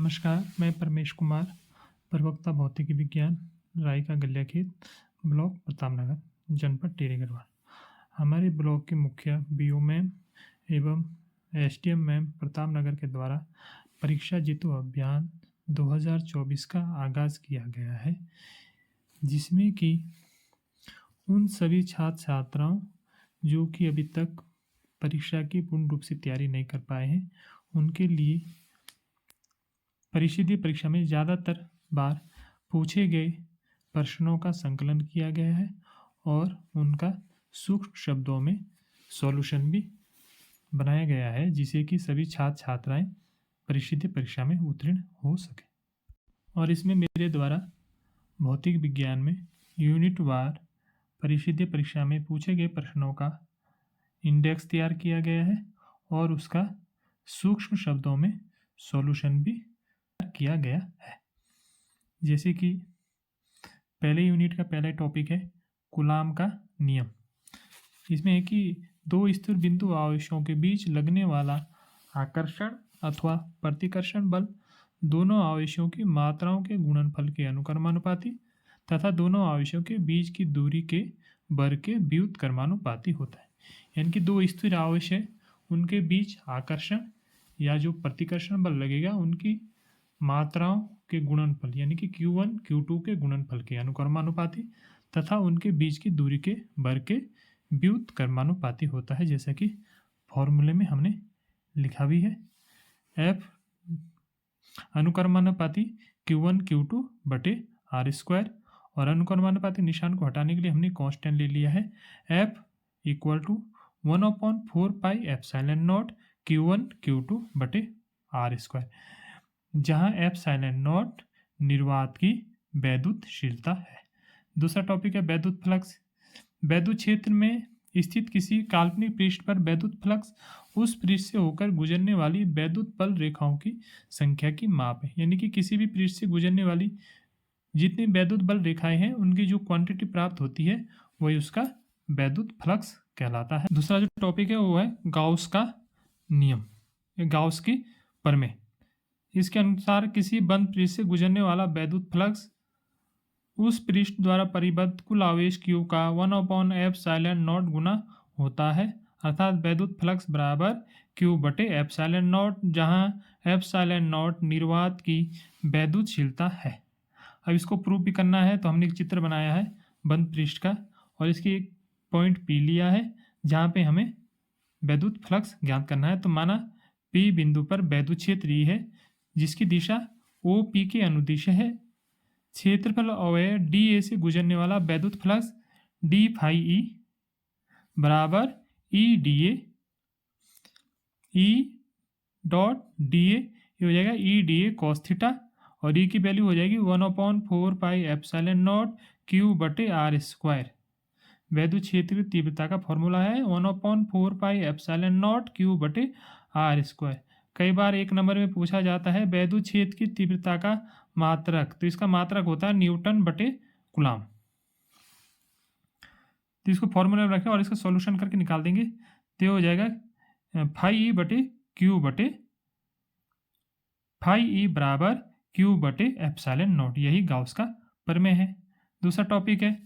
नमस्कार, मैं परमेश कुमार, प्रवक्ता भौतिकी विज्ञान, रायका गलियाखेत, ब्लॉक प्रतापनगर, जनपद टिहरी गढ़वाल। हमारे ब्लॉक के मुखिया बीओ मैम एवं एसडीएम मैम प्रतापनगर के द्वारा परीक्षा जीतो अभियान 2024 का आगाज़ किया गया है, जिसमें कि उन सभी छात्र छात्राओं जो कि अभी तक परीक्षा की पूर्ण रूप से तैयारी नहीं कर पाए हैं, उनके लिए परिषदीय परीक्षा में ज़्यादातर बार पूछे गए प्रश्नों का संकलन किया गया है और उनका सूक्ष्म शब्दों में सॉल्यूशन भी बनाया गया है, जिसे कि सभी छात्र छात्राएं परिषदीय परीक्षा में उत्तीर्ण हो सके। और इसमें मेरे द्वारा भौतिक विज्ञान में यूनिट वार परिषदीय परीक्षा में पूछे गए प्रश्नों का इंडेक्स तैयार किया गया है और उसका सूक्ष्म शब्दों में सॉल्यूशन भी किया गया है। जैसे कि पहले यूनिट का पहला टॉपिक है कूलाम का नियम। इसमें है कि दो स्थिर बिंदु आवेशों के बीच लगने वाला आकर्षण अथवा प्रतिकर्षण बल दोनों आवेशों की मात्राओं के गुणनफल के अनुक्रमानुपाती तथा दोनों आवेशों के बीच की दूरी के वर्ग के व्युत्क्रमानुपाती होता है। यानी कि दो स्थिर आवेश है, उनके बीच आकर्षण या जो प्रतिकर्षण बल लगेगा उनकी मात्राओं के गुणनफल यानी कि Q1 Q2 के गुणनफल के अनुक्रमानुपाती तथा उनके बीच की दूरी के वर्ग के व्युत्क्रमानुपाती होता है, जैसा कि फॉर्मूले में हमने लिखा भी है। F अनुक्रमानुपाती Q1 Q2 बटे R² और अनुक्रमानुपाती निशान को हटाने के लिए हमने कांस्टेंट ले लिया है F = 1/4 pi epsilon not Q1 Q2 बटे R², जहाँ एप्सिलॉन नॉट निर्वात की वैद्युतशीलता है। दूसरा टॉपिक है वैद्युत फ्लक्स। वैद्युत क्षेत्र में स्थित किसी काल्पनिक पृष्ठ पर वैद्युत फ्लक्स उस पृष्ठ से होकर गुजरने वाली वैद्युत बल रेखाओं की संख्या की माप है। यानी कि किसी भी पृष्ठ से गुजरने वाली जितनी वैद्युत बल रेखाएं हैं उनकी जो क्वांटिटी प्राप्त होती है वही उसका वैद्युत फ्लक्स कहलाता है। दूसरा जो टॉपिक है वो है गाउस का नियम, गाउस की प्रमेय। इसके अनुसार किसी बंद पृष्ठ से गुजरने वाला वैद्युत फ्लक्स उस पृष्ठ द्वारा परिबद्ध कुल आवेश Q का 1/ε0 गुना होता है, अर्थात वैद्युत फ्लक्स बराबर Q बटे ε0, जहाँ ε0 निर्वात की वैद्युतशीलता है। अब इसको प्रूव भी करना है तो हमने एक चित्र बनाया है बंद पृष्ठ का और इसकी एक पॉइंट P लिया है जहाँ पे हमें वैद्युत फ्लक्स ज्ञात करना है। तो माना P बिंदु पर वैद्युत क्षेत्र E है जिसकी दिशा OP के अनुदिश है। क्षेत्रफल अवयव DA से गुजरने वाला वैद्युत फ्लक्स d फाई E बराबर EDA E डॉट DA, ये हो जाएगा EDA cos थीटा और E की वैल्यू हो जाएगी 1/4 पाई एप्सिलॉन नॉट Q बटे R²। वैद्युत क्षेत्र की तीव्रता का फॉर्मूला है 1/4 पाई एप्सिलॉन नॉट Q बटे R²। कई बार एक नंबर में पूछा जाता है वैद्युत क्षेत्र की तीव्रता का मात्रक, तो इसका मात्रक होता है न्यूटन बटे कूलाम। तो इसको फॉर्मूला में रखें और इसका सॉल्यूशन करके निकाल देंगे तो हो जाएगा फाई E बटे Q बटे फाई E बराबर Q बटे एप्सिलॉन नॉट, यही गाउस का प्रमेय है। दूसरा टॉपिक है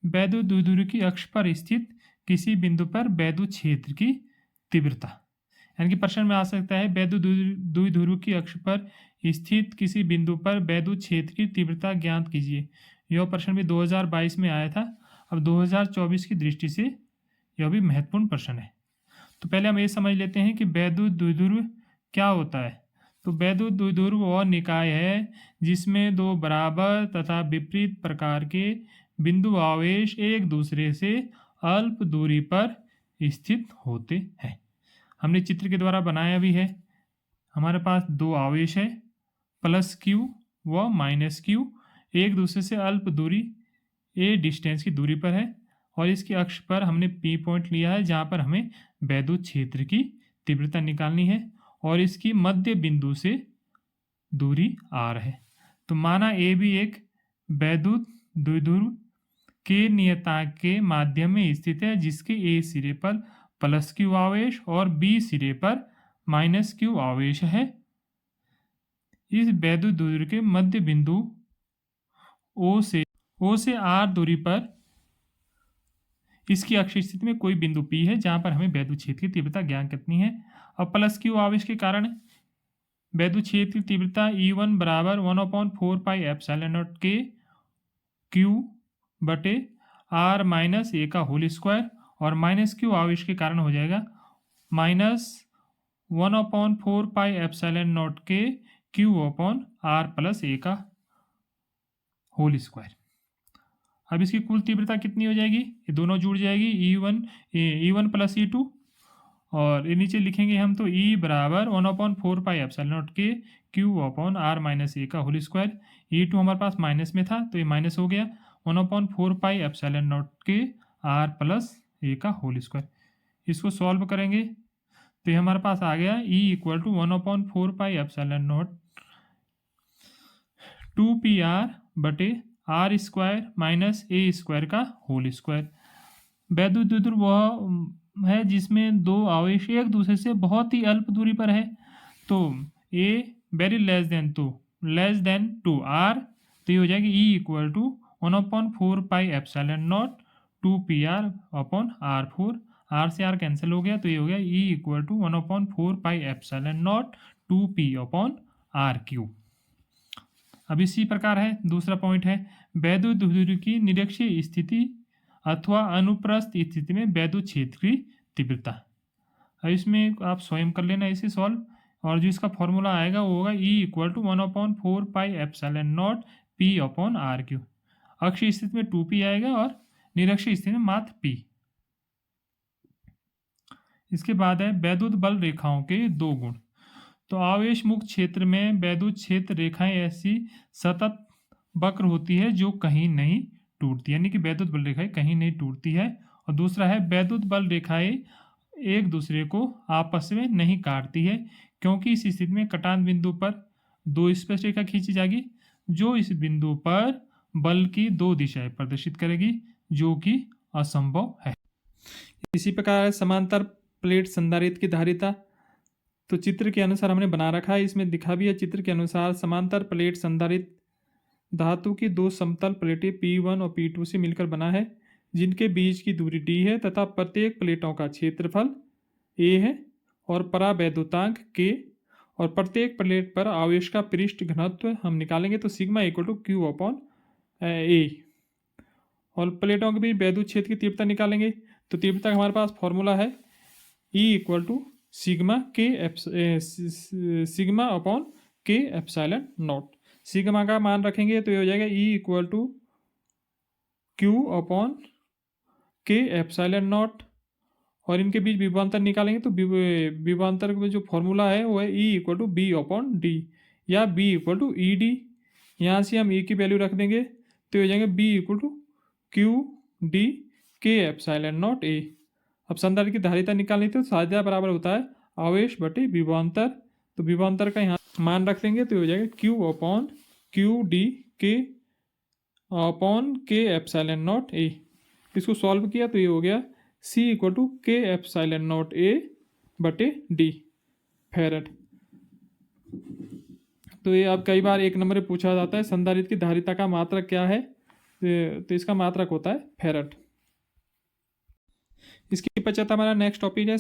वैद्युत द्विध्रुव की अक्ष पर स्थित किसी बिंदु पर वैद्युत क्षेत्र की तीव्रता। यानी कि प्रश्न में आ सकता है वैद्युत द्विध्रुव की अक्ष पर स्थित किसी बिंदु पर वैद्युत क्षेत्र की तीव्रता ज्ञात कीजिए। यह प्रश्न भी 2022 में आया था। अब 2024 की दृष्टि से यह भी महत्वपूर्ण प्रश्न है। तो पहले हम ये समझ लेते हैं कि वैद्युत द्विध्रुव क्या होता है। तो वैद्युत द्विध्रुव वह निकाय है जिसमें दो बराबर तथा विपरीत प्रकार के बिंदु आवेश एक दूसरे से अल्प दूरी पर स्थित होते हैं। हमने चित्र के द्वारा बनाया भी है। हमारे पास दो आवेश है +Q व -Q, एक दूसरे से अल्प दूरी a डिस्टेंस की दूरी पर है और इसके अक्ष पर हमने P पॉइंट लिया है जहाँ पर हमें वैद्युत क्षेत्र की तीव्रता निकालनी है और इसकी मध्य बिंदु से दूरी R है। तो माना A भी एक वैद्युत द्विध्रुव के नियतांक के माध्यम में स्थित है जिसके A सिरे पर +Q आवेश और B सिरे पर -Q आवेश है। इस वैद्युत द्विध्रुव के मध्य बिंदु ओ से आर दूरी पर इसकी अक्षीय स्थिति में कोई बिंदु P है जहां पर हमें वैद्युत क्षेत्र की तीव्रता ज्ञात करनी है। अब प्लस क्यू आवेश के कारण वैद्युत क्षेत्र की तीव्रता E1 बराबर 1/4 पाई एप्सिलॉन नॉट के क्यू बटे आर माइनस ए का होल स्क्वायर, और माइनस क्यू आवेश के कारण हो जाएगा माइनस 1/4 पाई एप्सिलॉन नॉट के क्यू अपॉन आर प्लस ए का होल स्क्वायर। अब इसकी कुल तीव्रता कितनी हो जाएगी, ये दोनों जुड़ जाएगी, E1 प्लस E2, और ये नीचे लिखेंगे हम तो E बराबर 1/4 पाई एप्सिलॉन नॉट के क्यू अपॉन आर माइनस ए का होल स्क्वायर। E2 हमारे पास माइनस में था तो ये माइनस हो गया, 1/4 पाई एप्सिलॉन नॉट के आर प्लस ए का होल स्क्वायर। इसको सॉल्व करेंगे तो ये हमारे पास आ गया E equal to 1/4 pi epsilon naught 2PR बटे R square minus A square का होल स्क्वायर। वैद्युत द्विध्रुव वह है जिसमें दो आवेश एक दूसरे से बहुत ही अल्प दूरी पर है, तो A very less than two R, तो ये हो जाएगी E equal to 1/4 pi epsilon naught 2PR upon R4, R से आर कैंसिल हो गया तो ये हो गया E equal to 1/4 pi epsilon naught 2P upon R3। अब इसी प्रकार है दूसरा पॉइंट है वैद्युत द्विध्रुव की निरक्षीय स्थिति अथवा अनुप्रस्थ स्थिति में वैद्युत क्षेत्र की तीव्रता। अब इसमें आप स्वयं कर लेना इसे सॉल्व, और जो इसका फॉर्मूला आएगा वो होगा E equal to 1/4 pi epsilon naught P upon R3। अक्षीय स्थिति में 2P आएगा और निरक्षीय स्थिति में मात्र P। इसके बाद है वैद्युत बल रेखाओं के दो गुण। तो आवेश मुक्त क्षेत्र में वैद्युत क्षेत्र रेखाएं ऐसी सतत वक्र होती है जो कहीं नहीं टूटती, यानी कि वैद्युत बल रेखाएं कहीं नहीं टूटती है। और दूसरा है वैद्युत बल रेखाएं एक दूसरे को आपस में नहीं काटती है, क्योंकि इस स्थिति में कटान बिंदु पर दो स्पर्श रेखा खींची जाएगी जो इस बिंदु पर बल की दो दिशाएं प्रदर्शित करेगी, जो कि असंभव है। इसी प्रकार समांतर प्लेट संधारित्र की धारिता, तो चित्र के अनुसार हमने बना रखा है, इसमें दिखा भी है चित्र के अनुसार समांतर प्लेट संधारित्र धातु की दो समतल प्लेटें P1 और P2 से मिलकर बना है, जिनके बीच की दूरी D है तथा प्रत्येक प्लेटों का क्षेत्रफल A है और परावैद्युतांक K, और प्रत्येक प्लेट पर आवेश का पृष्ठ घनत्व हम निकालेंगे तो sigma equal to Q upon A, और प्लेटों के बीच वैद्युत क्षेत्र की तीव्रता निकालेंगे तो तीव्रता का हमारे पास फॉर्मूला है E equal to sigma upon K epsilon naught. Sigma का मान रखेंगे तो ये हो जाएगा E equal to Q upon K epsilon naught, और इनके बीच विभवांतर निकालेंगे तो विभवांतर में जो फॉर्मूला है वो है E equal to B upon D या B इक्वल टू ED। यहाँ से हम E की वैल्यू रख देंगे तो हो जाएंगे B equal to QD K epsilon naught A। अब संधारित्र की धारिता निकालनी तो साध्या बराबर होता है आवेश बटे विभवांतर, तो विभवांतर का यहाँ मान रख देंगे तो हो जाएगा Q upon QD K upon K epsilon naught A। इसको सॉल्व किया तो ये हो गया C equal to K epsilon naught A बटे D फैरड। तो ये अब कई बार एक नंबर में पूछा जाता है संधारित्र की धारिता का मात्रक क्या है, तो इसका मात्रक होता है फैरड। इसके पश्चात हमारा नेक्स्ट टॉपिक है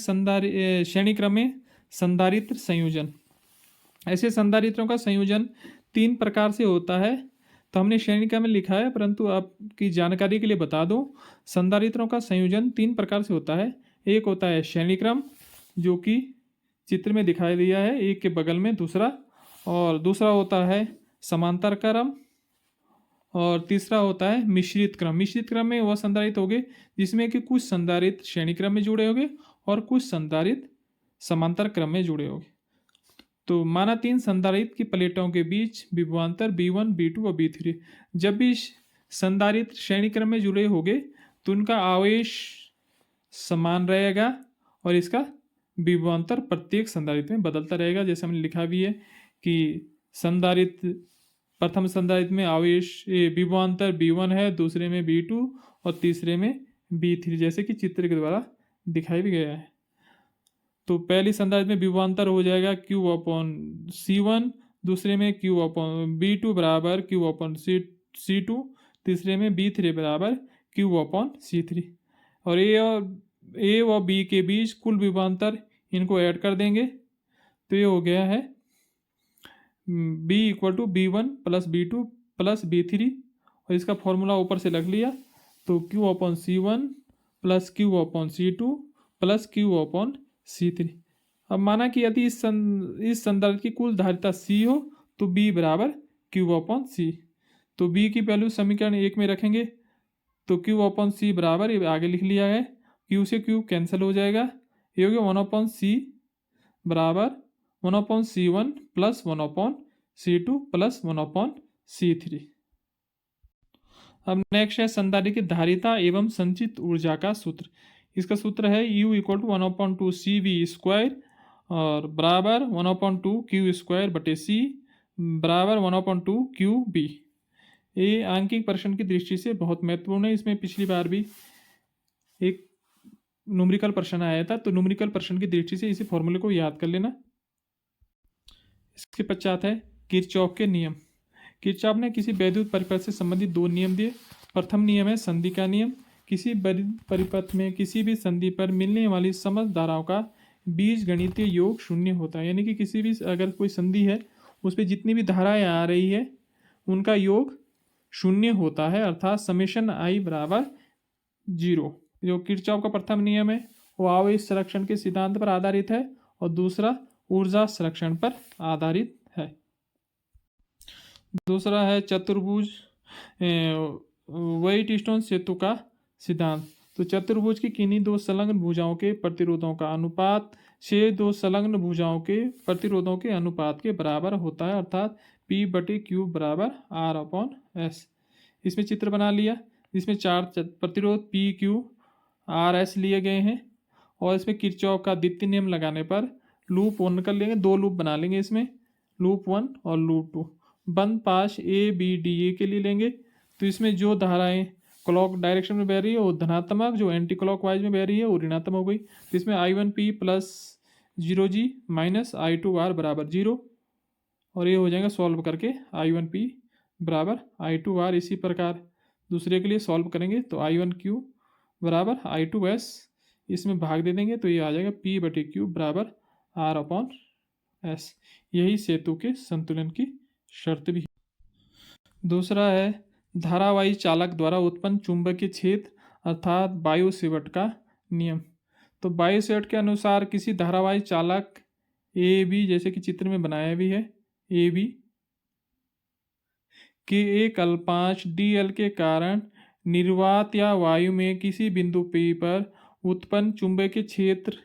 श्रेणी क्रम में संधारित्र संयोजन। ऐसे संधारित्रों का संयोजन तीन प्रकार से होता है, तो हमने श्रेणी क्रम में लिखा है, परंतु आपकी जानकारी के लिए बता दूं संधारित्रों का संयोजन तीन प्रकार से होता है। एक होता है श्रेणी क्रम, जो कि चित्र में दिखाई दिया है एक के बगल में दूसरा, और दूसरा होता है समांतर क्रम, और तीसरा होता है मिश्रित क्रम। मिश्रित क्रम में वह संधारित्र होंगे जिसमें कि कुछ संधारित्र श्रेणी क्रम में जुड़े होंगे और कुछ संधारित्र समांतर क्रम में जुड़े होंगे। तो माना तीन संधारित्र की प्लेटों के बीच विभवांतर B1, B2 और B3, जब भी संधारित्र श्रेणी क्रम में जुड़े होंगे तो उनका आवेश समान रहेगा और इसका विभवांतर प्रत्येक संधारित्र में बदलता रहेगा। जैसे हमने लिखा भी है कि संधारित्र प्रथम संधारित्र में आवेश विभवांतर B1 है, दूसरे में B2 और तीसरे में B3, जैसे कि चित्र के द्वारा दिखाई भी गया है। तो पहली संधारित्र में विभवांतर हो जाएगा Q अपॉन C1, दूसरे में B2 बराबर Q/C2, तीसरे में B3 बराबर Q/C3। और A और B के बीच कुल विभवांतर इनको ऐड कर देंगे तो ये हो गया है B=B1 + B2 + B3, और इसका फॉर्मूला ऊपर से लग लिया तो Q/C1 + Q/C2 + Q/C3। अब माना कि यदि इस संदर्भ की कुल धारिता C हो तो B बराबर Q/C। तो B की वैल्यू समीकरण 1 में रखेंगे तो Q/C बराबर, ये आगे लिख लिया है, Q से Q कैंसिल हो जाएगा, ये हो गया 1/C बराबर 1/C1 + 1/C2 + 1/C3। अब नेक्स्ट है संधारित्र की धारिता एवं संचित ऊर्जा का सूत्र। इसका सूत्र है U = 1/2CV² और बराबर 1/2Q²/C बराबर 1/2QB। ये आंकिक प्रश्न की दृष्टि से बहुत महत्वपूर्ण है। इसमें पिछली बार भी एक न्यूमेरिकल प्रश्न आया था, तो न्यूमेरिकल प्रश्न की दृष्टि से इसी फॉर्मूले को याद कर लेना। इसके पश्चात है किरचॉफ के नियम। किरचॉफ ने किसी वैद्युत परिपथ से संबंधित दो नियम दिए। प्रथम नियम है संधि का नियम। किसी परिपथ में किसी भी संधि पर मिलने वाली समस्त धाराओं का बीजगणितीय योग शून्य होता है। यानी कि किसी भी अगर कोई संधि है उस पर जितनी भी धाराएं आ रही है उनका योग शून्य होता है, अर्थात समेशन I बराबर 0। जो किरचॉफ का प्रथम नियम है वो आवेश संरक्षण के सिद्धांत पर आधारित है और दूसरा ऊर्जा संरक्षण पर आधारित है। दूसरा है चतुर्भुज व्हाइटस्टोन सेतु का सिद्धांत। तो चतुर्भुज की किन्हीं दो संलग्न भुजाओं के प्रतिरोधों का अनुपात से दो संलग्न भुजाओं के प्रतिरोधों के अनुपात के बराबर होता है, अर्थात P/Q बराबर R/S। इसमें चित्र बना लिया जिसमें चार प्रतिरोध PQRS लिए गए हैं और इसमें किरचॉफ का द्वितीय नियम लगाने पर लूप 1 कर लेंगे, दो लूप बना लेंगे इसमें, लूप 1 और लूप 2। बंद पाश ABDA के लिए लेंगे तो इसमें जो धाराएं क्लॉक डायरेक्शन में बह रही है वो धनात्मक, जो एंटी क्लॉक वाइज में बह रही है वो ऋणात्मक हो गई। तो इसमें I1P + 0G - I2R बराबर 0, और ये हो जाएगा सॉल्व करके I1P बराबर I2R। इसी प्रकार दूसरे के लिए सॉल्व करेंगे तो I1Q बराबर I2S, इसमें भाग दे देंगे तो ये आ जाएगा P/Q बराबर R/S। यही सेतु के संतुलन की शर्त भी है। दूसरा है धारावाही चालक द्वारा उत्पन्न चुंबकीय क्षेत्र अर्थात बायो-सेवर्ट का नियम। तो बायो-सेवर्ट के अनुसार किसी धारावाही चालक AB, जैसे कि चित्र में बनाया भी है, AB के एक अल्पांश dl के कारण निर्वात या वायु में किसी बिंदु P पर उत्पन्न चुंबकीय क्षेत्र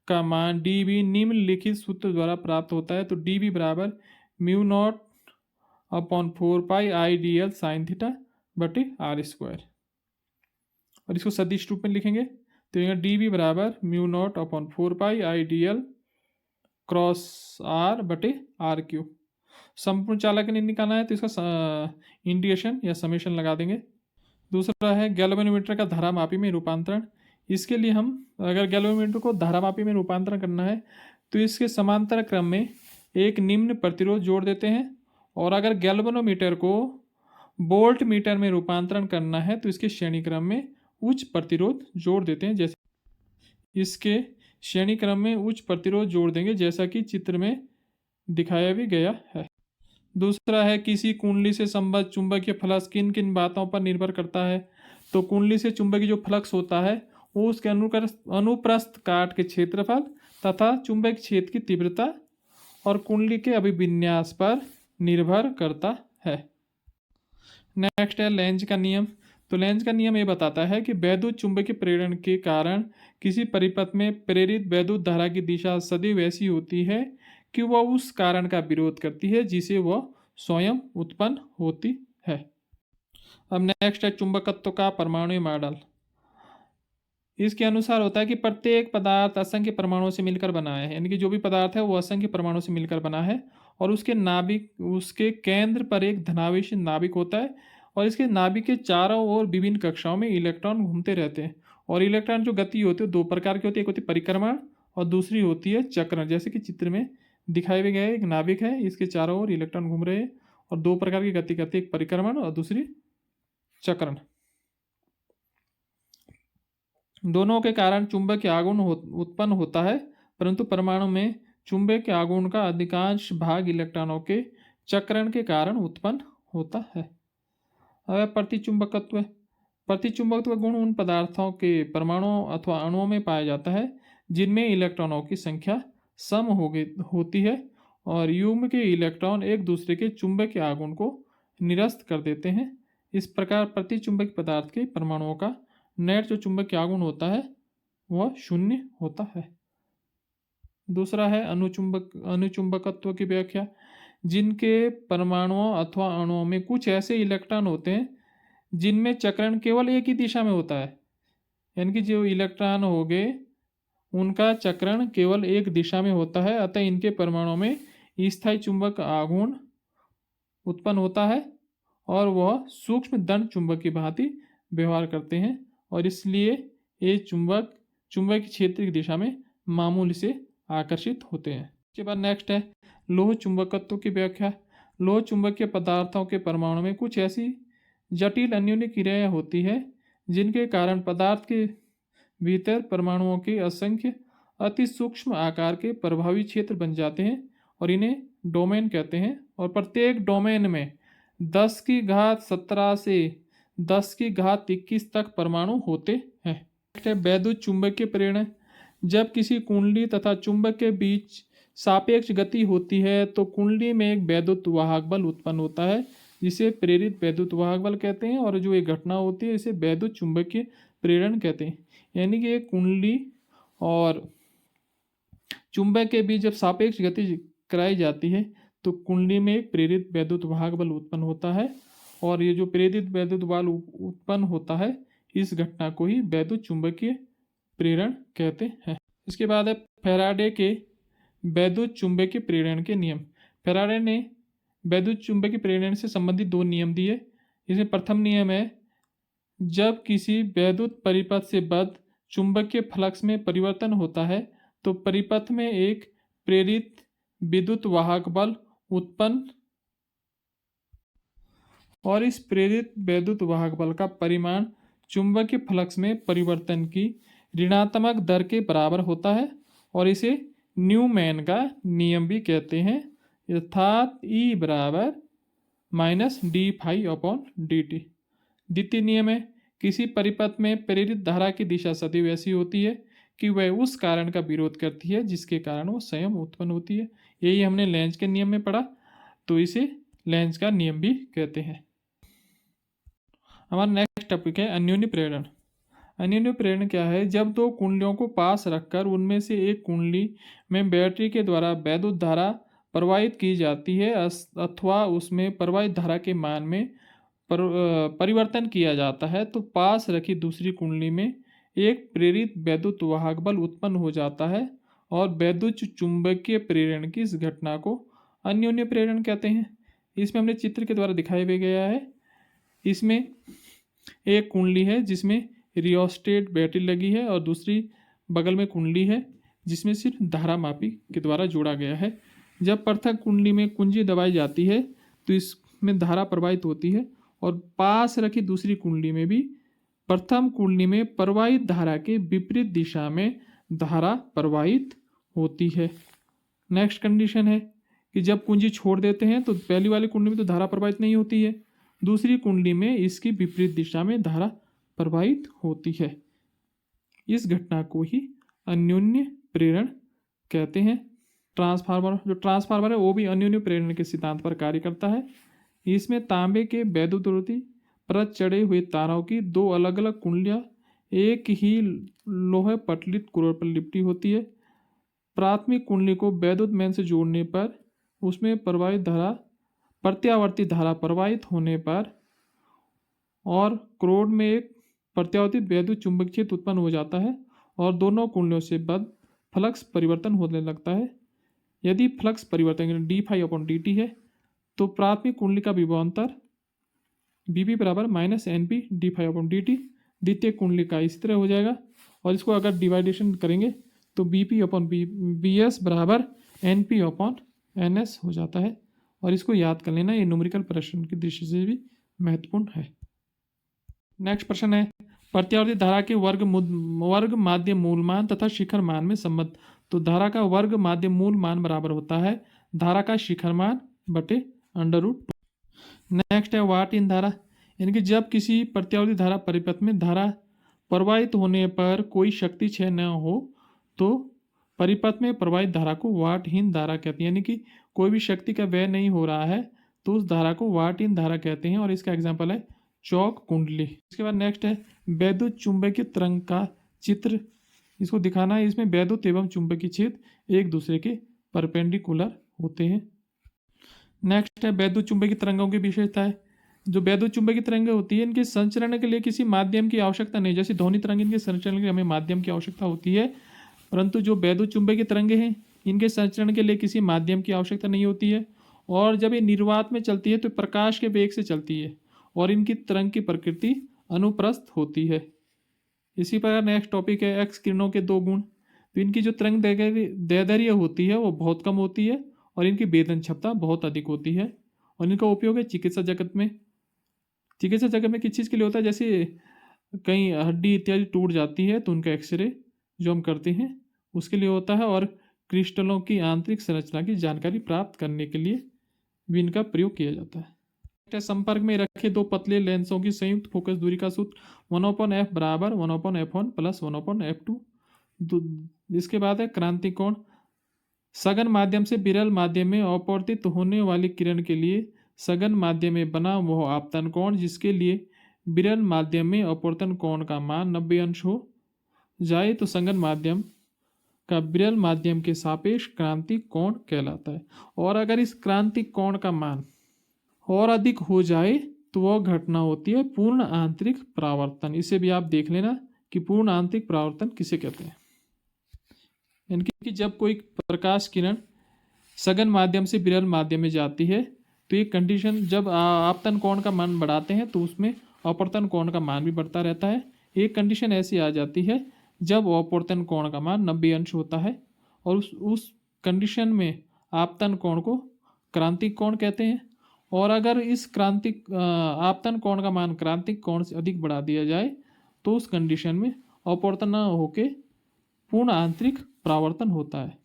का मान dB निम्नलिखित सूत्र द्वारा प्राप्त होता है। तो dB बराबर μ0/4πI dl sin θ/r²। और इसको सदिश रूप में लिखेंगे तो यहाँ dB बराबर μ0/4πI dl क्रॉस r/r³। संपूर्ण चालक ने निकालना है तो इसका इंटीग्रेशन या समेशन लगा देंगे। दूसरा है गैल्वेनोमीटर का धारामापी में रूपांतरण। इसके लिए हम अगर गैल्वेनोमीटर को धारामापी में रूपांतरण करना है तो इसके समांतर क्रम में एक निम्न प्रतिरोध जोड़ देते हैं, और अगर गैल्वेनोमीटर को वोल्ट मीटर में रूपांतरण करना है तो इसके श्रेणी क्रम में उच्च प्रतिरोध जोड़ देते हैं। जैसे इसके श्रेणी क्रम में उच्च प्रतिरोध जोड़ देंगे जैसा कि चित्र में दिखाया भी गया है। दूसरा है किसी कुंडली से संबद्ध चुंबकीय फ्लक्स किन किन बातों पर निर्भर करता है। तो कुंडली से चुंबकीय जो फ्लक्स होता है वो उसके अनुप्रस्थ काट के क्षेत्रफल तथा चुंबकीय क्षेत्र की तीव्रता और कुंडली के अभिविन्यास पर निर्भर करता है। नेक्स्ट है लेंज का नियम। तो लेंज का नियम ये बताता है कि वैद्युत चुंबकीय प्रेरण के कारण किसी परिपथ में प्रेरित वैद्युत धारा की दिशा सदैव ऐसी होती है कि वह उस कारण का विरोध करती है जिसे वह स्वयं उत्पन्न होती है। अब नेक्स्ट है चुंबकत्व का परमाणु मॉडल। इसके अनुसार होता है कि प्रत्येक पदार्थ असंख्य परमाणुओं से मिलकर बना है, यानी कि जो भी पदार्थ है वो असंख्य परमाणुओं से मिलकर बना है, और उसके केंद्र पर एक धनावेशी नाभिक होता है, और इसके नाभिक के चारों ओर विभिन्न कक्षाओं में इलेक्ट्रॉन घूमते रहते हैं। और इलेक्ट्रॉन जो गति होती है दो प्रकार की होती है, एक होती है परिक्रमण और दूसरी होती है चक्रण, जैसे कि चित्र में दिखाए हुए गए एक नाभिक है, इसके चारों ओर इलेक्ट्रॉन घूम रहे हैं और दो प्रकार की गति करते हैं, एक परिक्रमण और दूसरी चक्रण। दोनों के कारण चुंबकीय आघूर्ण उत्पन्न होता है, परंतु परमाणु में चुंबकीय आघूर्ण का अधिकांश भाग इलेक्ट्रॉनों के चक्रण के कारण उत्पन्न होता है। अब प्रतिचुंबकत्व। प्रतिचुंबकत्व गुण उन पदार्थों के परमाणुओं अथवा अणुओं में पाया जाता है जिनमें इलेक्ट्रॉनों की संख्या सम होती है और युग्म के इलेक्ट्रॉन एक दूसरे के चुंबकीय आघूर्ण को निरस्त कर देते हैं। इस प्रकार प्रतिचुंबक पदार्थ के परमाणुओं का नेट जो चुंबकीय आघूर्ण होता है वह शून्य होता है। दूसरा है अनुचुंबकत्व की व्याख्या। जिनके परमाणुओं अथवा अणुओं में कुछ ऐसे इलेक्ट्रॉन होते हैं जिनमें चक्रण केवल एक ही दिशा में होता है, यानी कि जो इलेक्ट्रॉन हो गए उनका चक्रण केवल एक दिशा में होता है, अतः इनके परमाणुओं में स्थायी चुंबक आघूर्ण उत्पन्न होता है और वह सूक्ष्म दंड चुंबक की भांति व्यवहार करते हैं और इसलिए ये चुंबकीय क्षेत्र की दिशा में मामूली से आकर्षित होते हैं। इसके बाद नेक्स्ट है लोह चुंबकत्व की व्याख्या। लोह चुंबकीय पदार्थों के परमाणु में कुछ ऐसी जटिल अन्योन्य क्रियाएं होती है जिनके कारण पदार्थ के भीतर परमाणुओं के असंख्य अति सूक्ष्म आकार के प्रभावी क्षेत्र बन जाते हैं और इन्हें डोमेन कहते हैं और प्रत्येक डोमेन में 10 की घात 17 से 10 की घात 21 तक परमाणु होते हैं। वैद्युत चुंबकीय प्रेरण। जब किसी कुंडली तथा चुंबक के बीच सापेक्ष गति होती है तो कुंडली में एक वैद्युत वाहक बल उत्पन्न होता है जिसे प्रेरित वैद्युत वाहक बल कहते हैं और जो एक घटना होती है इसे वैद्युत चुंबकीय प्रेरण कहते हैं। यानी कि एक कुंडली और चुंबक के बीच जब सापेक्ष गति कराई जाती है तो कुंडली में एक प्रेरित वैद्युत वाहक बल उत्पन्न होता है और ये जो प्रेरित वैद्युत बल उत्पन्न होता है इस घटना को ही वैद्युत चुंबकीय प्रेरण कहते हैं। इसके बाद है फैराडे के वैद्युत चुंबकीय प्रेरण के नियम। फैराडे ने वैद्युत चुंबकीय प्रेरण से संबंधित दो नियम दिए। इसमें प्रथम नियम है जब किसी वैद्युत परिपथ से बद्ध चुंबकीय फ्लक्स में परिवर्तन होता है तो परिपथ में एक प्रेरित विद्युत वाहक बल उत्पन्न और इस प्रेरित वैद्युत वाहक बल का परिमाण चुंबकीय फ्लक्स में परिवर्तन की ऋणात्मक दर के बराबर होता है और इसे न्यूमैन का नियम भी कहते हैं, अर्थात E बराबर -d∅/dt। द्वितीय नियम है किसी परिपथ में प्रेरित धारा की दिशा सदैव ऐसी होती है कि वह उस कारण का विरोध करती है जिसके कारण वो स्वयं उत्पन्न होती है। यही हमने लेंज के नियम में पढ़ा, तो इसे लेंज का नियम भी कहते हैं। हमारा नेक्स्ट टॉपिक है अन्योन्य प्रेरण। अन्योन्य प्रेरण क्या है? जब दो कुंडलियों को पास रखकर उनमें से एक कुंडली में बैटरी के द्वारा वैद्युत धारा प्रवाहित की जाती है अथवा उसमें प्रवाहित धारा के मान में परिवर्तन किया जाता है तो पास रखी दूसरी कुंडली में एक प्रेरित वैद्युत वाहक बल उत्पन्न हो जाता है और वैद्युत चुंबकीय प्रेरण की इस घटना को अन्योन्य प्रेरण कहते हैं। इसमें हमने चित्र के द्वारा दिखाया भी गया है। इसमें एक कुंडली है जिसमें रियोस्टेट बैटरी लगी है और दूसरी बगल में कुंडली है जिसमें सिर्फ धारा मापी के द्वारा जोड़ा गया है। जब पृथक कुंडली में कुंजी दबाई जाती है तो इसमें धारा प्रवाहित होती है और पास रखी दूसरी कुंडली में भी प्रथम कुंडली में प्रवाहित धारा के विपरीत दिशा में धारा प्रवाहित होती है। नेक्स्ट कंडीशन है कि जब कुंजी छोड़ देते हैं तो पहली वाली कुंडली में तो धारा प्रवाहित नहीं होती है, दूसरी कुंडली में इसकी विपरीत दिशा में धारा प्रवाहित होती है। इस घटना को ही अन्योन्य प्रेरण कहते हैं। ट्रांसफार्मर है वो भी अन्योन्य प्रेरण के सिद्धांत पर कार्य करता है। इसमें तांबे के वैद्युतरोधी परत चढ़े हुए तारों की दो अलग अलग कुंडलियां एक ही लोहे पटलित कोर पर लिपटी होती है। प्राथमिक कुंडली को वैद्युत मेन से जोड़ने पर उसमें प्रवाहित धारा प्रत्यावर्ती धारा प्रवाहित होने पर और क्रोड में एक प्रत्यावर्ती वैद्युत चुंबकीय क्षेत्र उत्पन्न हो जाता है और दोनों कुंडलियों से बद्ध फ्लक्स परिवर्तन होने लगता है। यदि फ्लक्स परिवर्तन d∅/dt है तो प्राथमिक कुंडली का विभवांतर Vp बराबर -NP d∅/dt द्वितीय कुंडली का इसी तरह हो जाएगा और इसको अगर डिवाइडेशन करेंगे तो Vp/Vs बराबर NP/NS हो जाता है। और इसको याद कर लेना, ये न्यूमेरिकल प्रश्न की दृष्टि से भी महत्वपूर्ण है। नेक्स्ट प्रश्न है, प्रत्यावर्ती धारा के वर्ग माध्य मूल मान तथा शिखर मान में संबंध। तो धारा का वर्ग माध्य मूल मान बराबर होता है धारा का शिखर मान बटे √2। नेक्स्ट है वाट इन धारा, यानी कि जब किसी प्रत्यावर्ती धारा परिपथ में धारा प्रवाहित होने पर कोई शक्ति क्षय न हो तो परिपथ में प्रवाहित धारा को वाटहीन धारा कहते हैं, यानी कि कोई भी शक्ति का व्यय नहीं हो रहा है तो उस धारा को वाटहीन धारा कहते हैं। और इसका एग्जाम्पल है चौक कुंडली। इसके बाद नेक्स्ट है वैद्युत चुंबकीय तरंग का चित्र, इसको दिखाना है। इसमें वैद्युत एवं चुंबकीय क्षेत्र एक दूसरे के परपेंडिकुलर होते हैं। नेक्स्ट है वैद्युत चुंबकीय तरंगों की विशेषता है। जो वैद्युत चुंबकीय तरंगें होती है इनके संचरण के लिए किसी माध्यम की आवश्यकता नहीं, जैसे ध्वनि तरंग इनके संचरण के लिए हमें माध्यम की आवश्यकता होती है, परंतु जो वैद्युत चुंबकीय तरंगें हैं इनके संचरण के लिए किसी माध्यम की आवश्यकता नहीं होती है। और जब ये निर्वात में चलती है तो प्रकाश के वेग से चलती है और इनकी तरंग की प्रकृति अनुप्रस्थ होती है। इसी प्रकार नेक्स्ट टॉपिक है एक्स किरणों के दो गुण। तो इनकी जो तरंग दैर्ध्य होती है वो बहुत कम होती है और इनकी वेदन क्षमता बहुत अधिक होती है। और इनका उपयोग है चिकित्सा जगत में। चिकित्सा जगत में किस चीज़ के लिए होता है, जैसे कहीं हड्डी इत्यादि टूट जाती है तो उनका एक्सरे जो हम करते हैं उसके लिए होता है। और क्रिस्टलों की आंतरिक संरचना की जानकारी प्राप्त करने के लिए भी इनका प्रयोग किया जाता है। संपर्क में रखे दो पतले लेंसों की संयुक्त फोकस दूरी का सूत्र 1/f बराबर 1/f1 प्लस 1/f2। इसके बाद है क्रांति कोण। सघन माध्यम से विरल माध्यम में अपवर्तित होने वाली किरण के लिए सघन माध्यम में बना वह आपतन कोण जिसके लिए विरल माध्यम में अपवर्तन कोण का मान 90 अंश हो जाए तो सघन माध्यम का विरल माध्यम के सापेक्ष क्रांति कोण कहलाता है। और अगर इस क्रांति कोण का मान और अधिक हो जाए तो वह घटना होती है पूर्ण आंतरिक परावर्तन। इसे भी आप देख लेना कि पूर्ण आंतरिक परावर्तन किसे कहते हैं। यानी कि जब कोई प्रकाश किरण सघन माध्यम से विरल माध्यम में जाती है तो ये कंडीशन, जब आपतन कोण का मान बढ़ाते हैं तो उसमें अपवर्तन कोण का मान भी बढ़ता रहता है। एक कंडीशन ऐसी आ जाती है जब अपवर्तन कोण का मान 90 अंश होता है और उस कंडीशन में आपतन कोण को क्रांतिक कोण कहते हैं। और अगर इस आपतन कोण का मान क्रांतिक कोण से अधिक बढ़ा दिया जाए तो उस कंडीशन में अपवर्तन न होकर पूर्ण आंतरिक परावर्तन होता है।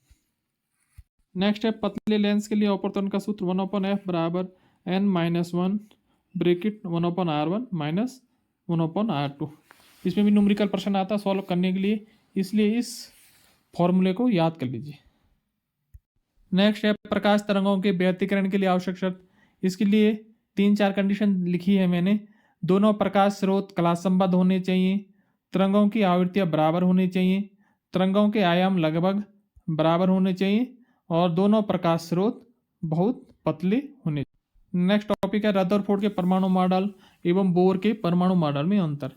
नेक्स्ट है पतले लेंस के लिए अपवर्तन का सूत्र 1/f बराबर n-1 bracket 1/r1 minus 1/r2। इसमें भी न्यूमेरिकल प्रश्न आता है सॉल्व करने के लिए, इसलिए इस फॉर्मूले को याद कर लीजिए। नेक्स्ट है प्रकाश तरंगों के व्यतिकरण के लिए आवश्यक शर्त। इसके लिए 3-4 कंडीशन लिखी है मैंने। दोनों प्रकाश स्रोत कलासंबद्ध होने चाहिए, तरंगों की आवृत्तियाँ बराबर होनी चाहिए, तरंगों के आयाम लगभग बराबर होने चाहिए और दोनों प्रकाश स्रोत बहुत पतले होने चाहिए। नेक्स्ट टॉपिक है रदरफोर्ड के परमाणु मॉडल एवं बोर के परमाणु मॉडल में अंतर।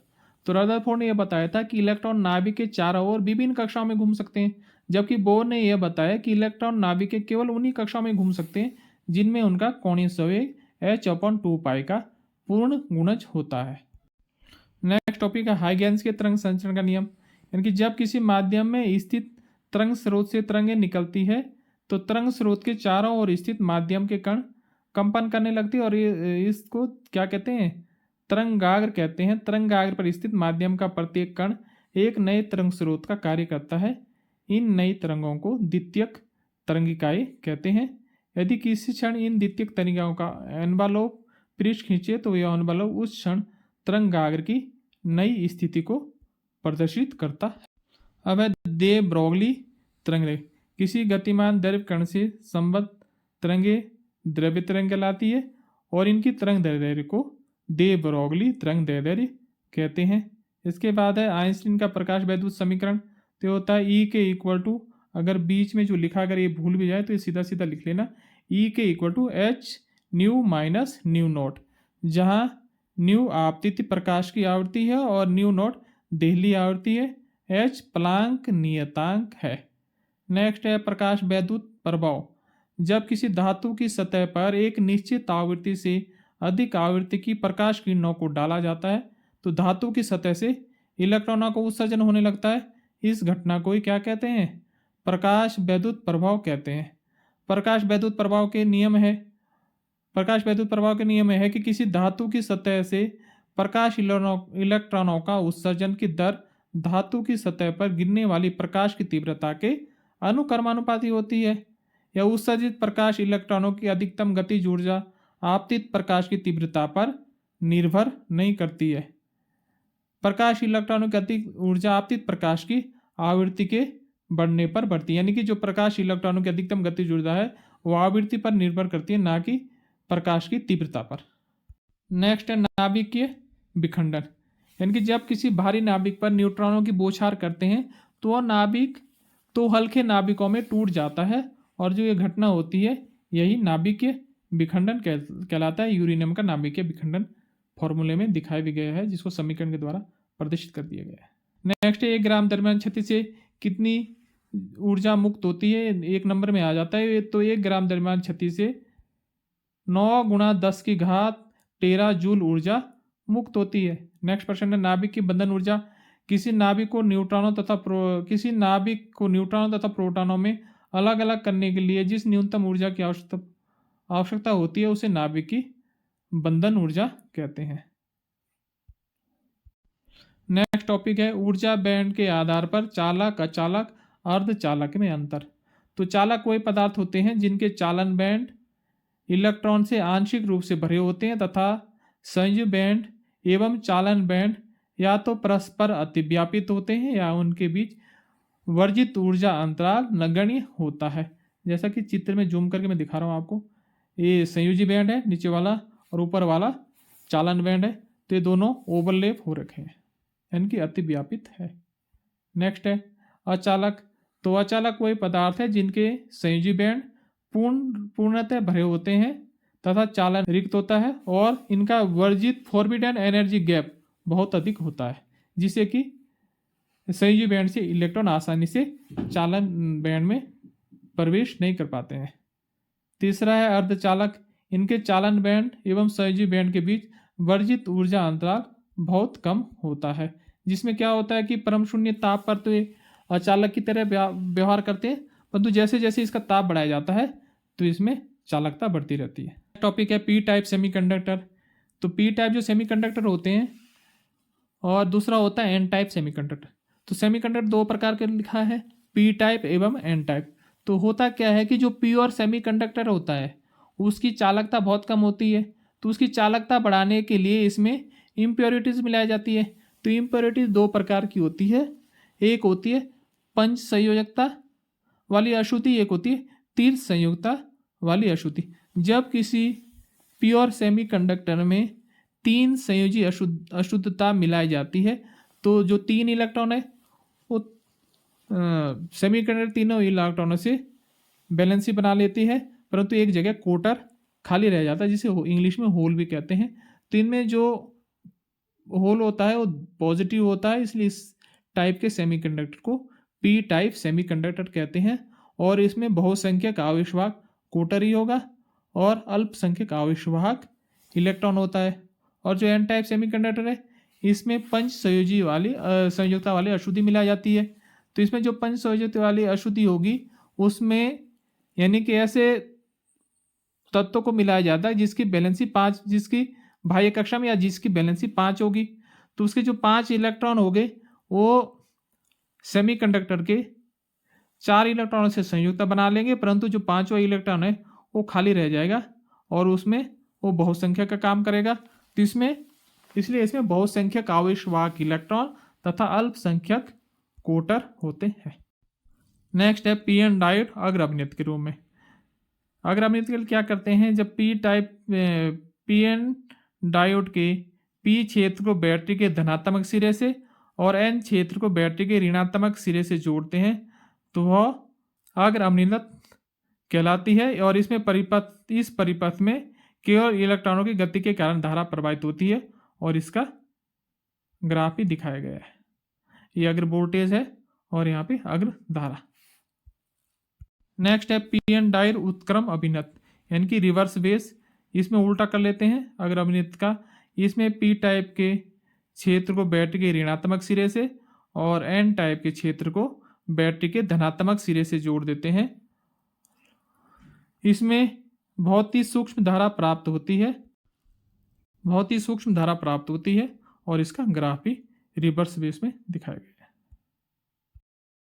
तो रदरफोर्ड ने यह बताया था कि इलेक्ट्रॉन नाभिक के चारों ओर विभिन्न कक्षाओं में घूम सकते हैं, जबकि बोर ने यह बताया कि इलेक्ट्रॉन नाभिक के केवल उन्हीं कक्षाओं में घूम सकते हैं जिनमें उनका कोणीय संवेग h/2π का पूर्ण गुणज होता है। नेक्स्ट टॉपिक है हाइगेंस के तरंग संचरण का नियम। यानी कि जब किसी माध्यम में स्थित तरंग स्रोत से तरंगें निकलती है तो तरंग स्रोत के चारों ओर स्थित माध्यम के कण कंपन करने लगती है और इसको क्या कहते हैं, तरंगाग्र कहते हैं। तरंगाग्र पर स्थित माध्यम का प्रत्येक कण एक नए तरंग स्रोत का कार्य करता है। इन नई तरंगों को द्वितीयक तरंगिकाएं कहते हैं। यदि किसी क्षण इन द्वितीयक तरंगिकाओं का एनवलप पृष्ठ खींचे तो यह एनवलप उस क्षण तरंगाग्र की नई स्थिति को प्रदर्शित करता है। अब है दे ब्रोगली तरंग। किसी गतिमान द्रव्य कण से संबद्ध तरंगे द्रव्य तरंग कहलाती है और इनकी तरंग दैर्ध्य को दे ब्रोगली तरंग दैर्ध्य कहते हैं। इसके बाद है आइंस्टीन का प्रकाश वैद्युत समीकरण। तो होता है E के इक्वल टू, अगर बीच में जो लिखा अगर ये भूल भी जाए तो ये सीधा सीधा लिख लेना, E के equal to h nu minus nu naught, जहाँ न्यू आपतित प्रकाश की आवृत्ति है और न्यू नॉट देहली आवृत्ति है, h प्लांक नियतांक है। नेक्स्ट है प्रकाश वैद्युत प्रभाव। जब किसी धातु की सतह पर एक निश्चित आवृत्ति से अधिक आवृत्ति की प्रकाश किरणों को डाला जाता है तो धातु की सतह से इलेक्ट्रॉनों का उत्सर्जन होने लगता है। इस घटना को ही क्या कहते हैं, प्रकाश वैद्युत प्रभाव कहते हैं। प्रकाश वैद्युत प्रभाव के नियम है कि किसी धातु की सतह से प्रकाश इलेक्ट्रॉनों का उत्सर्जन की दर धातु की सतह पर गिरने वाली प्रकाश की तीव्रता के अनुक्रमानुपाती होती है। यह उत्सर्जित प्रकाश इलेक्ट्रॉनों की अधिकतम गतिज ऊर्जा आपतित प्रकाश की तीव्रता पर निर्भर नहीं करती है। प्रकाश इलेक्ट्रॉनों की अधिक ऊर्जा आपतित प्रकाश की आवृत्ति के बढ़ने पर बढ़ती है, यानी कि जो प्रकाश इलेक्ट्रॉनों की अधिकतम गतिज ऊर्जा है वो आवृत्ति पर निर्भर करती है, ना कि प्रकाश की तीव्रता पर। नेक्स्ट है नाभिकीय विखंडन, यानी कि जब किसी भारी नाभिक पर न्यूट्रॉनों की बौछार करते हैं तो वह नाभिक तो हल्के नाभिकों में टूट जाता है, और जो ये घटना होती है यही नाभिकीय विखंडन कहलाता है। यूरेनियम का नाभिकीय विखंडन फॉर्मूले में दिखाया भी गया है, जिसको समीकरण के द्वारा प्रदर्शित कर दिया गया है। नेक्स्ट है 1 ग्राम द्रव्यमान क्षति से कितनी ऊर्जा मुक्त होती है, 1 नंबर में आ जाता है। तो 1 ग्राम द्रव्यमान क्षति से 9 × 10⁻13 जूल ऊर्जा मुक्त होती है। नेक्स्ट प्रश्न है नाभिक की बंधन ऊर्जा। किसी नाभिक को न्यूट्रॉनों तथा प्रोटॉनों में अलग अलग करने के लिए जिस न्यूनतम ऊर्जा की आवश्यकता होती है उसे नाभिक की बंधन ऊर्जा कहते हैं। नेक्स्ट टॉपिक है ऊर्जा बैंड के आधार पर चालक, अचालक, अर्धचालक में अंतर। तो चालक वही पदार्थ होते हैं जिनके चालन बैंड इलेक्ट्रॉन से आंशिक रूप से भरे होते हैं तथा संयुज बैंड एवं चालन बैंड या तो परस्पर अतिव्यापित होते हैं या उनके बीच वर्जित ऊर्जा अंतराल नगण्य होता है। जैसा कि चित्र में जूम करके मैं दिखा रहा हूँ आपको, ये संयोजी बैंड है नीचे वाला और ऊपर वाला चालन बैंड है, तो ये दोनों ओवरलैप हो रखे हैं, यानी कि अतिव्यापित है। नेक्स्ट है अचालक। तो अचालक वही पदार्थ है जिनके संयोजी बैंड पूर्णतः भरे होते हैं तथा चालन रिक्त होता है और इनका वर्जित फॉरबिडन एनर्जी गैप बहुत अधिक होता है, जिससे कि संयोजी बैंड से इलेक्ट्रॉन आसानी से चालन बैंड में प्रवेश नहीं कर पाते हैं। तीसरा है अर्धचालक। इनके चालन बैंड एवं संयोजी बैंड के बीच वर्जित ऊर्जा अंतराल बहुत कम होता है, जिसमें क्या होता है कि परम शून्य ताप पर तो ये अचालक की तरह व्यवहार करते हैं, परंतु जैसे जैसे इसका ताप बढ़ाया जाता है तो इसमें चालकता बढ़ती रहती है। टॉपिक है पी टाइप सेमीकंडक्टर। तो पी टाइप जो सेमीकंडक्टर होते हैं और दूसरा होता है एन टाइप सेमीकंडक्टर। तो सेमीकंडक्टर 2 प्रकार के लिखा है, पी टाइप एवं एन टाइप। तो होता क्या है कि जो प्योर सेमीकंडक्टर होता है उसकी चालकता बहुत कम होती है, तो उसकी चालकता बढ़ाने के लिए इसमें इम्प्योरिटीज मिलाई जाती है। तो इम्प्योरिटीज 2 प्रकार की होती है, एक होती है पंच संयोजकता वाली अशुद्धि, एक होती है तीर्थ संयोजकता वाली अशुद्धि। जब किसी प्योर सेमीकंडक्टर में 3 संयोजी अशुद्धता मिलाई जाती है तो जो 3 इलेक्ट्रॉन है वो सेमीकंडक्टर तीनों इलेक्ट्रॉनों से बैलेंसी बना लेती है, परंतु एक जगह कोटर खाली रह जाता है जिसे इंग्लिश में होल भी कहते हैं। तो इनमें जो होल होता है वो पॉजिटिव होता है, इसलिए इस टाइप के सेमीकंडक्टर को पी टाइप सेमीकंडक्टर कहते हैं। और इसमें बहुसंख्यक आवेशवाहक कोटर ही होगा और अल्पसंख्यक आवेशवाहक इलेक्ट्रॉन होता है। और जो एन टाइप सेमीकंडक्टर है इसमें पंच संयोजकता वाली अशुद्धि मिलाई जाती है। तो इसमें जो पंच संयोजकता वाली अशुद्धि होगी उसमें यानी कि ऐसे तत्वों को मिलाया जाता है जिसकी बैलेंसी 5, जिसकी बाह्य कक्षा में या जिसकी बैलेंसी 5 होगी। तो उसके जो 5 इलेक्ट्रॉन हो गए वो सेमीकंडक्टर के 4 इलेक्ट्रॉनों से संयुक्ता बना लेंगे, परंतु जो 5वां इलेक्ट्रॉन है वो खाली रह जाएगा और उसमें वो बहुसंख्यक का काम करेगा। तो इसलिए इसमें बहुसंख्यक आवेशवाहक इलेक्ट्रॉन तथा अल्पसंख्यक कोटर होते हैं। नेक्स्ट है पी एन डायोड अग्र अभिनेत्र के रूप में। अग्र अभिनेत्र के लिए क्या करते हैं, जब पी एन डायोड के पी क्षेत्र को बैटरी के धनात्मक सिरे से और एन क्षेत्र को बैटरी के ऋणात्मक सिरे से जोड़ते हैं तो वह अग्र अभिनेत्र कहलाती है। और इसमें इस परिपथ में केवल इलेक्ट्रॉनों की गति के कारण धारा प्रवाहित होती है और इसका ग्राफ भी दिखाया गया है। ये अग्र वोल्टेज है और यहाँ पे अग्र धारा। नेक्स्ट है पी एन डायोड उत्क्रम अभिनेत्र यानी कि रिवर्स बेस। इसमें उल्टा कर लेते हैं अग्र अभिनेत्र का। इसमें पी टाइप के क्षेत्र को बैटरी के ऋणात्मक सिरे से और एन टाइप के क्षेत्र को बैटरी के धनात्मक सिरे से जोड़ देते हैं। इसमें बहुत ही सूक्ष्म धारा प्राप्त होती है, बहुत ही सूक्ष्म धारा प्राप्त होती है और इसका ग्राफ भी रिवर्स बेस में दिखाया गया है।